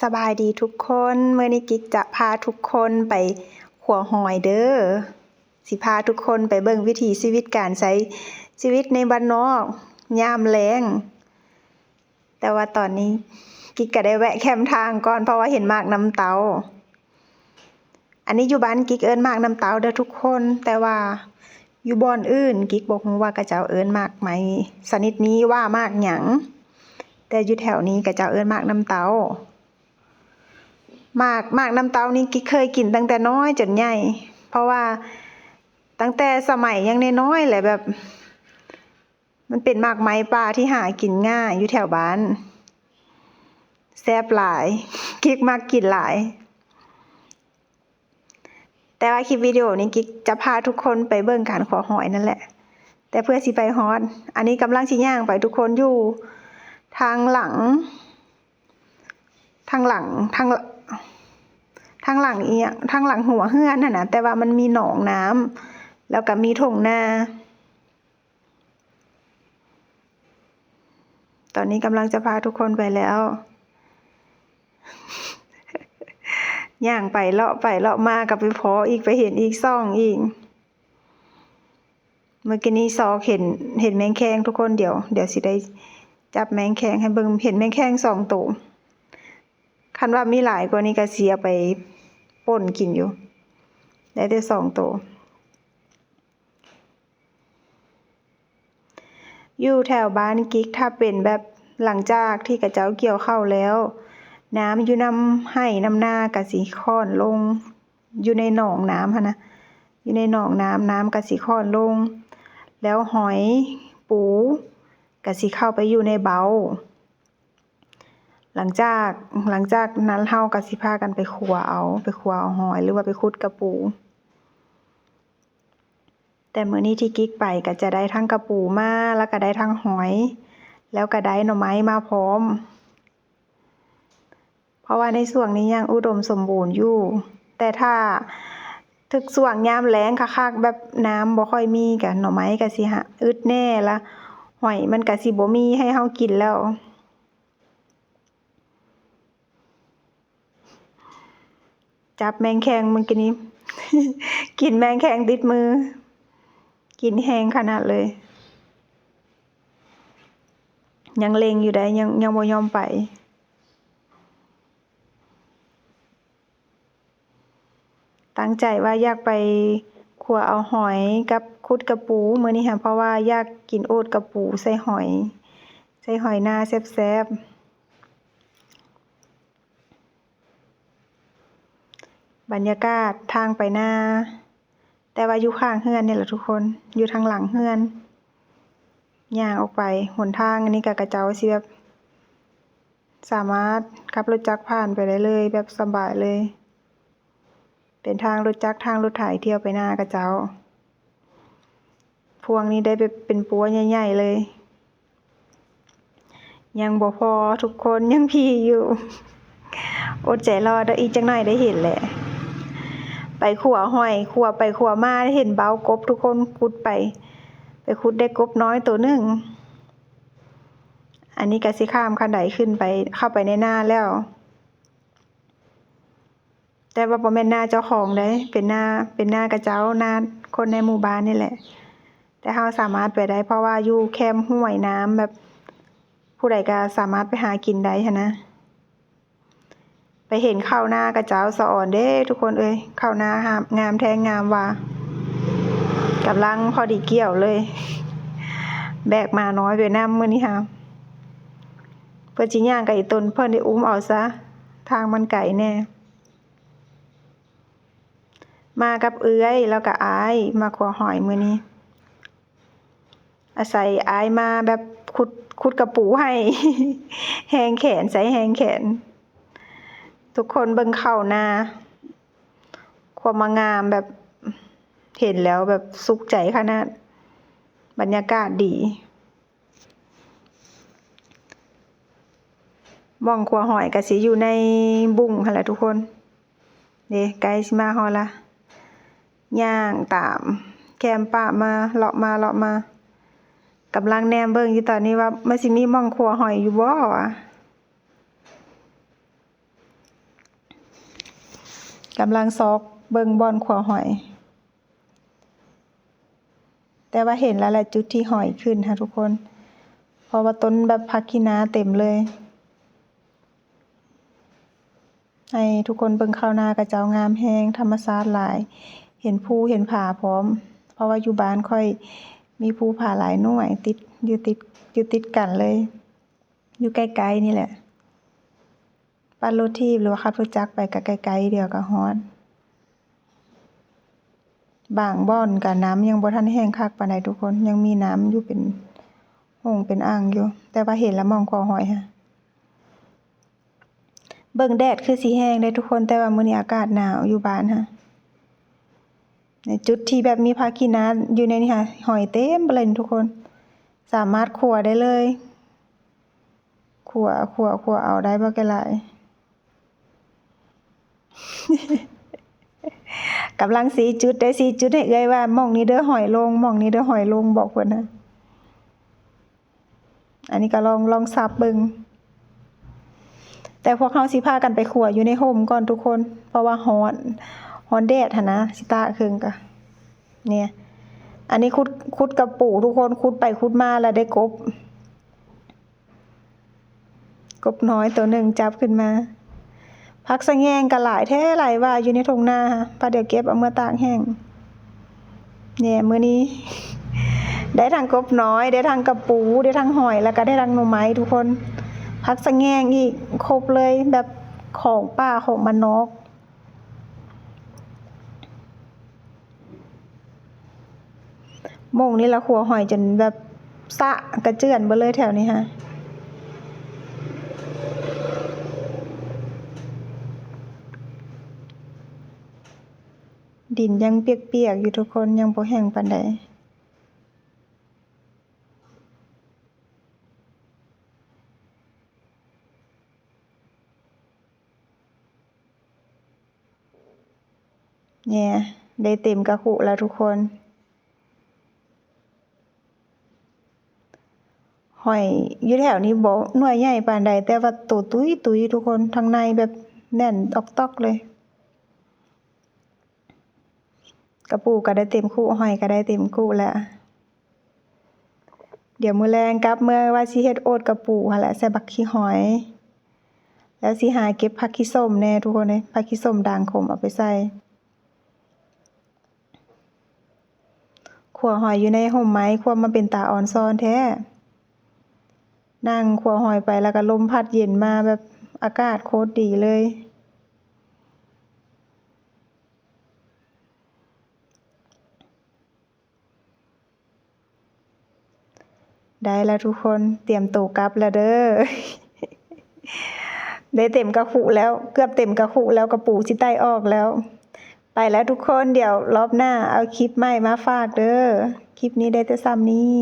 สบายดีทุกคนมื้อนี้กิ๊กจะพาทุกคนไปขัวหอยเด้อสิพาทุกคนไปเบิ่งวิถีชีวิตการใช้ชีวิตในบ้านนอกยามแล้งแต่ว่าตอนนี้กิ๊กก็ได้แวะแคมป์ทางก่อนเพราะว่าเห็นหมากน้ำเตาอันนี้อยู่บ้านกิ๊กเอิ้นหมากน้ำเตาเด้อทุกคนแต่ว่าอยู่บ่อนอื่นกิ๊กบ่ฮู้ว่าเขาเจ้าเอิ้นหมากไหมชนิดนี้ว่าหมากหยังแต่อยู่แถวนี้เขาเจ้าเอิ้นหมากน้ำเตาหมากน้ำเต้านี่กิ๊กเคยกินตั้งแต่น้อยจนใหญ่เพราะว่าตั้งแต่สมัยยังน้อยๆแหละแบบมันเป็นหมากไม้ป่าที่หากินง่ายอยู่แถวบ้านแซ่บหลายกิ๊กมักกินหลายแต่ว่าคลิปวิดีโอนี้กิ๊กจะพาทุกคนไปเบิ่งการขัวหอยนั่นแหละแต่เพื่อสิไปฮอดอันนี้กำลังสิย่างไปทุกคนอยู่ทางหลังอีหยังทางหลังหัวเฮือนน่ะนะแต่ว่ามันมีหนองน้ำแล้วก็มีทุ่งนาตอนนี้กำลังจะพาทุกคนไปแล้วย่างไปเลาะมากับไปพออีกไปเห็นอีกซ่องอีกเมื่อกี้นี้ซอกเห็นแมงแคงทุกคนเดี๋ยวสิได้จับแมงแคงให้เบิ่งเห็นแมงแคง2ตัวคันว่ามีหลายกว่านี้ก็สิเอาไปป่นกินอยู่ได้แต่2ตัวอยู่แถวบ้านกิ๊กถ้าเป็นแบบหลังจากที่กระเจ้าเกี่ยวข้าวแล้วน้ำอยู่นำให้นำนาก็สิค่อนลงอยู่ในหนองน้ำหั่นนะอยู่ในหนองน้ำก็สิค่อนลงแล้วหอยปูก็สิเข้าไปอยู่ในเบ้าหลังจากนั้นเฮาก็สิพากันไปขัวเอาหอยหรือว่าไปขุดกระปูแต่มื้อนี้ที่กิ๊กไปก็จะได้ทั้งกระปูมาแล้วก็ได้ทั้งหอยแล้วก็ได้หน่อไม้มาพร้อมเพราะว่าในช่วงนี้ยังอุดมสมบูรณ์อยู่แต่ถ้าถึกช่วงยามแล้งคักๆแบบน้ำบ่ค่อยมีก็หน่อไม้ก็สิอึดแน่ละหอยมันก็สิบ่มีให้เฮากินแล้วจับแมงแคงมื้อกี้นี้ กินแมงแคงติดมือกินแห้งขนาดเลยยังเล็งอยู่ได้ยังบ่ยอมไปตั้งใจว่าอยากไปขัวเอาหอยกับขุดกระปูมื้อนี้ค่ะเพราะว่าอยากกินโอดกระปูใส่หอยนาแซ่บๆบรรยากาศทางไปนาแต่ว่าอยู่ข้างเฮือนนี่แหละทุกคนอยู่ทางหลังเฮือนย่างออกไปหนทางอันนี้ก็กระเจ้าสิแบบสามารถขับรถจักรผ่านไปได้เลยแบบสบายเลยเป็นทางรถจักรทางรถไถเที่ยวไปนากระเจ้าพวงนี้ได้ไปเป็นปัวใหญ่ๆเลยยังบ่พอทุกคนยังพีอยู่อดใจรอเด้ออีกจักหน่อยได้เห็นแหละไปขัวหอยขัวไปขัวมาเห็นเบ้ากบทุกคนขุดไปขุดได้กบน้อยตัวนึงอันนี้ก็สิข้ามคันไดขึ้นไปเข้าไปในนาแล้วแต่ว่าบ่แม่นนาเจ้าของเด้เป็นนากระเจ้านาคนในหมู่บ้านนี่แหละแต่เฮาสามารถไปได้เพราะว่าอยู่แคมห้วยน้ำแบบผู้ใดก็สามารถไปหากินได้หั้นนะไปเห็นข้าวนากระเจ้าสะอ่อนเด้ทุกคนเอ้ยข้าวนางามแท้งามว่ากำลังพอดีเกี่ยวเลยแบกมาน้อยไปนำมื้อนี้ค่ะเพิ่นสิย่างกับอีต้นเพิ่นได้อุ้มเอาซะทางมันไกลแน่มากับเอื้อยแล้วก็อายมาขัวหอยมื้อนี้อาศัยอายมาแบบขุดกระปูให้ แฮงแขนใส่แฮงแขนทุกคนเบิ่งข้าวนาความงามแบบเห็นแล้วแบบสุขใจขนาดบรรยากาศดีม่องขัวหอยก็สิอยู่ในบุ้งหั่นแหละทุกคนเด้ใกล้สิมาฮอดละย่างตามแคมป่ามาเลาะมากำลังแนมเบิ่งอยู่ตอนนี้ว่ามันสิมีม่องขัวหอยอยู่บ่วะ กำลังซอกเบิ่งบ่อนขัวหอย แต่ว่าเห็นแล้วแหละจุดที่หอยขึ้นค่ะทุกคน เพราะว่าต้นแบบผักขี้นาเต็มเลย ให้ทุกคนเบิ่งข้าวนากระเจ้างามแฮงธรรมชาติหลาย เห็นภูเห็นผาพร้อม เพราะว่าอยู่บ้านค่อยมีภูผาหลายหน่วยอยู่ติดกันเลย อยู่ใกล้ๆนี่แหละปั่นรถทีบหรือว่าขับรถจักรไปก็ไกลๆเดียวก็ฮอดบางบ่อนก็น้ำยังบ่ทันแห้งคักปานใดทุกคนยังมีน้ำอยู่เป็นห้องเป็นอ่างอยู่ แต่ว่าเห็นแล้วมองคอหอยค่ะเบิ่งแดดคือสิแห้งได้ทุกคนแต่ว่ามื้อนี้อากาศหนาวอยู่บ้านค่ะในจุดที่แบบมีผักขี้นาอยู่ในนี้ค่ะหอยเต็มเลยทุกคนสามารถคั่วได้เลยคั่วเอาได้บ่แก่หลาย กำลังสีจุดได้สีจุดให้เอ้ยว่าหม่องนี้เด้อหอยลงหม่องนี้เด้อหอยลงบอกเพิ่นนะอันนี้ก็ลองสับเบิ่งแต่พวกเขาสิพากันไปขัวอยู่ในร่มก่อนทุกคนเพราะว่าร้อนแดดหั่นนะสิตาครึงก็เนี่ยอันนี้ขุดกับปู่ทุกคนขุดไปขุดมาแล้วได้กบน้อยตัวหนึ่งจับขึ้นมาผักสะแงงก็หลายแท้หลายว่าอยู่ในทุ่งนาค่ะพอเดี๋ยวเก็บเอามาตากแห้งเนี่ยมื้อนี้ ได้ทั้งกบน้อยได้ทั้งกระปูได้ทั้งหอยแล้วก็ได้ทั้งหน่อไม้ทุกคนผักสะแงงอีกครบเลยแบบของป่าของบ้านนอกโมงนี้ละขัวหอยจนแบบสะกระเจือนเบิดเลยแถวนี้ค่ะดินยังเปียกๆอยู่ทุกคนยังบ่แห้งปานใดเนี่ยได้เต็มกระคุแล้วทุกคนหอยอยู่แถวนี้บ่หน่วยใหญ่ปานใดแต่ว่าโตตุ้ยทุกคนข้างในแบบแน่นตอกๆเลยกระปูก็ได้เต็มคู่หอยก็ได้เต็มคู่แล้วเดี๋ยวมื้อแลงกลับเมื่อว่าสิเฮ็ดโอทกระปูหั่นแหละใส่บักขี้หอยแล้วสิหาเก็บผักขี้ส้มแน่ทุกคนเอ้ยผักขี้ส้มด่างขมเอาไปใส่ขัวหอยอยู่ในร่มไม้ขัวมาเป็นตาอ่อนซ้อนแท้นั่งขัวหอยไปแล้วก็ลมพัดเย็นมาแบบอากาศโคตรดีเลยได้แล้วทุกคนเตรียมตัวกลับแล้วเด้อ ได้เต็มกระคุแล้วเกือบเต็มกระคุแล้วกระปูสิไต้ออกแล้วไปแล้วทุกคนเดี๋ยวรอบหน้าเอาคลิปใหม่มาฝากเด้อคลิปนี้ได้แต่ซ้ำนี้